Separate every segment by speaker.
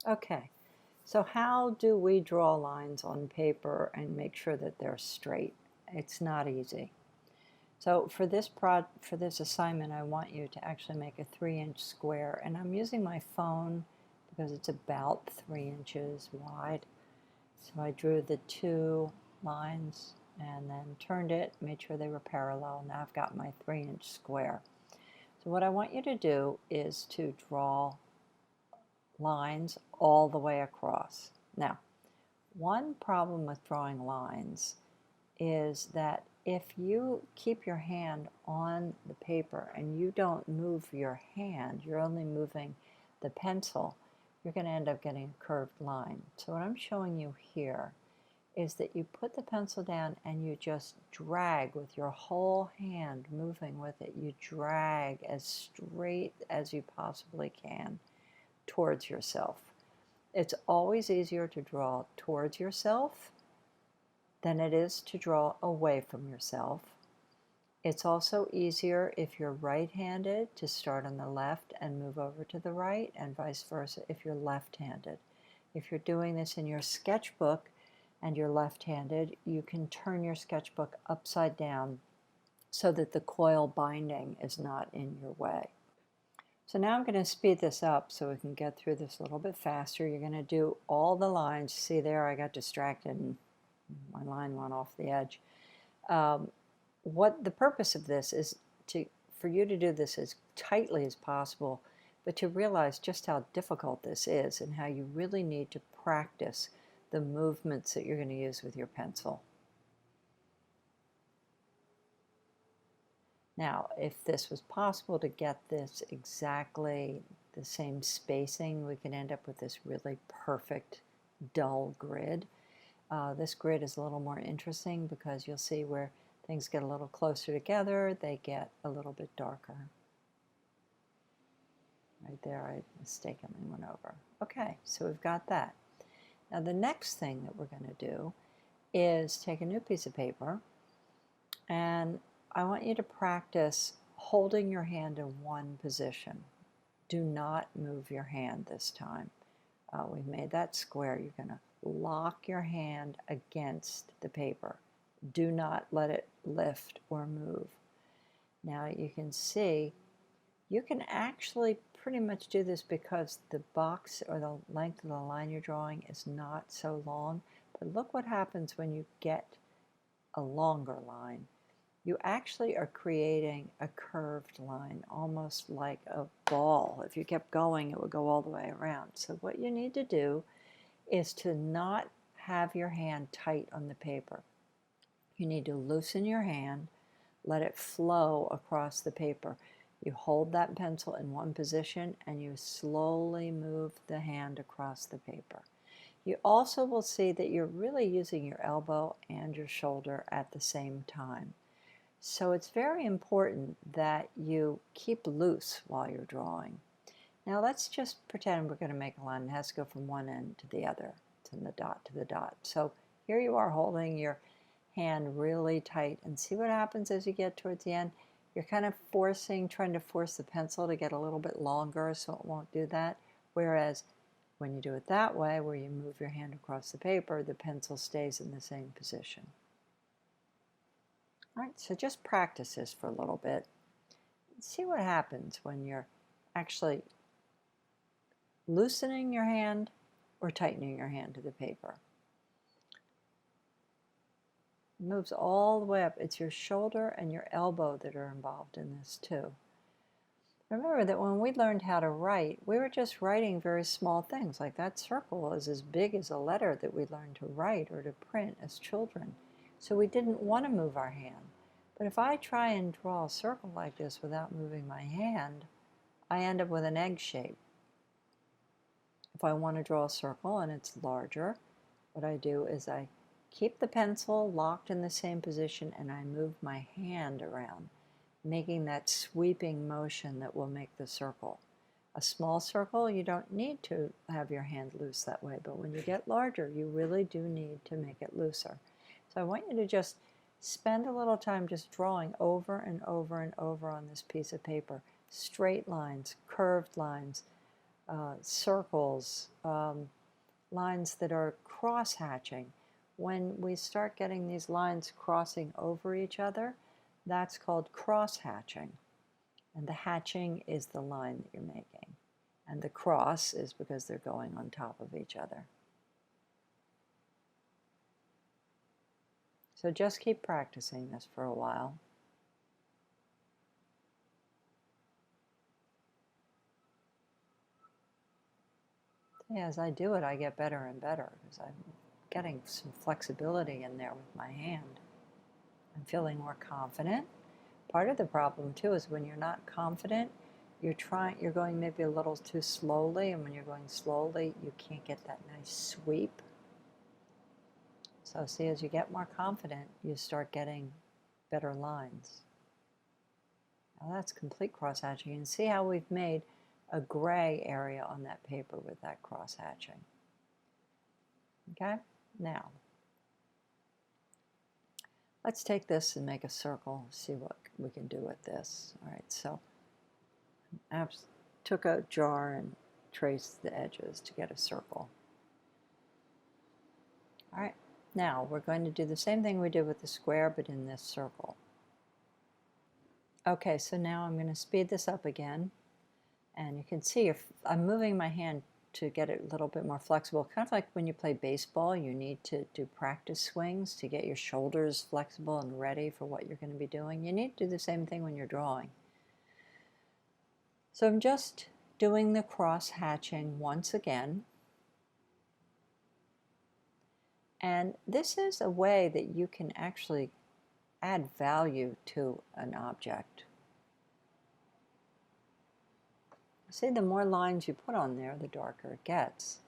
Speaker 1: Okay, so how do we draw lines on paper and make sure that they're straight? It's not easy. So for this assignment, I want you to actually make a 3-inch square, and I'm using my phone because it's about 3 inches wide. So I drew the two lines and then turned it, made sure they were parallel. Now I've got my 3-inch square. So what I want you to do is to draw lines all the way across. Now, one problem with drawing lines is that if you keep your hand on the paper and you don't move your hand, you're only moving the pencil, you're going to end up getting a curved line. So what I'm showing you here is that you put the pencil down and you just drag with your whole hand moving with it. You drag as straight as you possibly can towards yourself. It's always easier to draw towards yourself than it is to draw away from yourself. It's also easier if you're right-handed to start on the left and move over to the right, and vice versa if you're left-handed. If you're doing this in your sketchbook and you're left-handed, you can turn your sketchbook upside down so that the coil binding is not in your way. So now I'm going to speed this up so we can get through this a little bit faster. You're going to do all the lines. See there, I got distracted and my line went off the edge. What the purpose of this is for you to do this as tightly as possible, but to realize just how difficult this is and how you really need to practice the movements that you're going to use with your pencil. Now, if this was possible to get this exactly the same spacing, we could end up with this really perfect dull grid. This grid is a little more interesting because you'll see where things get a little closer together, they get a little bit darker. Right there, I mistakenly went over. Okay, so we've got that. Now the next thing that we're going to do is take a new piece of paper, and I want you to practice holding your hand in one position. Do not move your hand this time. We've made that square. You're going to lock your hand against the paper. Do not let it lift or move. Now you can see you can actually pretty much do this because the box or the length of the line you're drawing is not so long. But look what happens when you get a longer line. You actually are creating a curved line, almost like a ball. If you kept going, it would go all the way around. So what you need to do is to not have your hand tight on the paper. You need to loosen your hand, let it flow across the paper. You hold that pencil in one position and you slowly move the hand across the paper. You also will see that you're really using your elbow and your shoulder at the same time. So it's very important that you keep loose while you're drawing. Now let's just pretend we're going to make a line that has to go from one end to the other, from the dot to the dot. So here you are holding your hand really tight, and see what happens as you get towards the end. You're kind of trying to force the pencil to get a little bit longer so it won't do that. Whereas when you do it that way, where you move your hand across the paper, the pencil stays in the same position. All right, so just practice this for a little bit. See what happens when you're actually loosening your hand or tightening your hand to the paper. It moves all the way up. It's your shoulder and your elbow that are involved in this too. Remember that when we learned how to write, we were just writing very small things, like that circle is as big as a letter that we learned to write or to print as children. So we didn't want to move our hand. But if I try and draw a circle like this without moving my hand, I end up with an egg shape. If I want to draw a circle and it's larger, what I do is I keep the pencil locked in the same position and I move my hand around, making that sweeping motion that will make the circle. A small circle, you don't need to have your hand loose that way, but when you get larger, you really do need to make it looser. So I want you to just spend a little time just drawing over and over and over on this piece of paper. Straight lines, curved lines, circles, lines that are cross-hatching. When we start getting these lines crossing over each other, that's called cross-hatching. And the hatching is the line that you're making. And the cross is because they're going on top of each other. So just keep practicing this for a while. As I do it, I get better and better because I'm getting some flexibility in there with my hand. I'm feeling more confident. Part of the problem too is when you're not confident, you're going maybe a little too slowly, and when you're going slowly, you can't get that nice sweep. So see, as you get more confident, you start getting better lines. Now that's complete cross-hatching. You can see how we've made a gray area on that paper with that cross-hatching. Okay, now let's take this and make a circle, see what we can do with this. All right, so I took a jar and traced the edges to get a circle. All right, now we're going to do the same thing we did with the square, but in this circle. Okay, so now I'm going to speed this up again. And you can see if I'm moving my hand to get it a little bit more flexible, kind of like when you play baseball, you need to do practice swings to get your shoulders flexible and ready for what you're going to be doing. You need to do the same thing when you're drawing. So I'm just doing the cross hatching once again. And this is a way that you can actually add value to an object. See, the more lines you put on there, the darker it gets.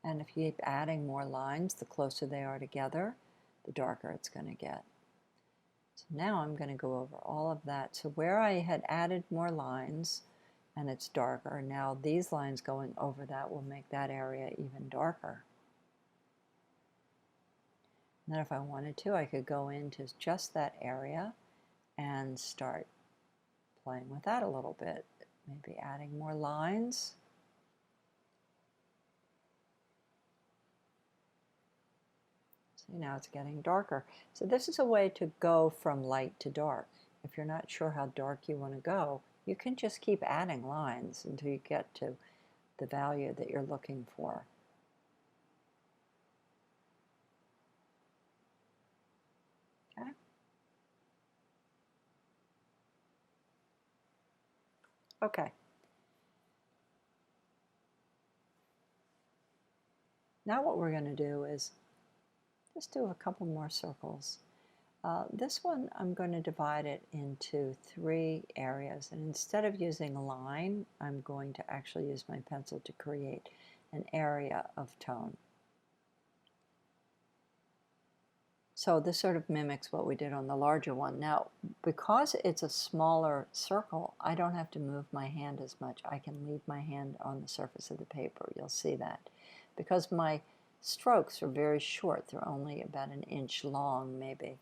Speaker 1: And if you keep adding more lines, the closer they are together, the darker it's going to get. So now I'm going to go over all of that. So where I had added more lines and it's darker, now these lines going over that will make that area even darker. And then if I wanted to, I could go into just that area and start playing with that a little bit. Maybe adding more lines. See, now it's getting darker. So this is a way to go from light to dark. If you're not sure how dark you want to go, you can just keep adding lines until you get to the value that you're looking for. Okay. Okay. Now what we're going to do is just do a couple more circles. This one, I'm going to divide it into 3 areas, and instead of using a line, I'm going to actually use my pencil to create an area of tone. So this sort of mimics what we did on the larger one. Now, because it's a smaller circle, I don't have to move my hand as much. I can leave my hand on the surface of the paper. You'll see that. Because my strokes are very short, they're only about 1 inch long, maybe.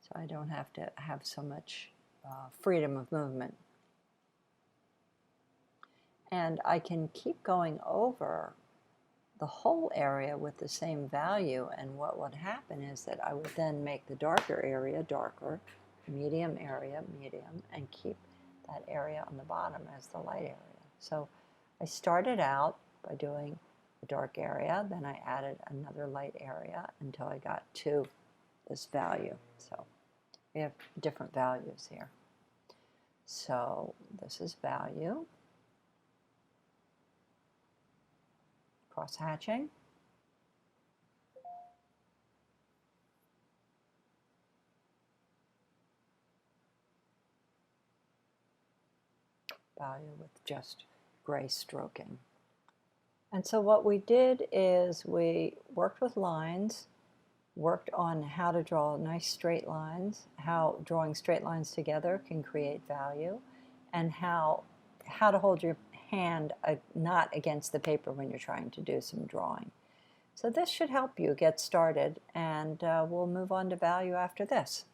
Speaker 1: So I don't have to have so much freedom of movement. And I can keep going over the whole area with the same value, and what would happen is that I would then make the darker area darker, medium area medium, and keep that area on the bottom as the light area. So I started out by doing a dark area, then I added another light area until I got to this value. So we have different values here. So this is value, cross-hatching, value with just gray stroking. And so what we did is we worked with lines, worked on how to draw nice straight lines, how drawing straight lines together can create value, and how to hold your hand not against the paper when you're trying to do some drawing. So this should help you get started, and we'll move on to value after this.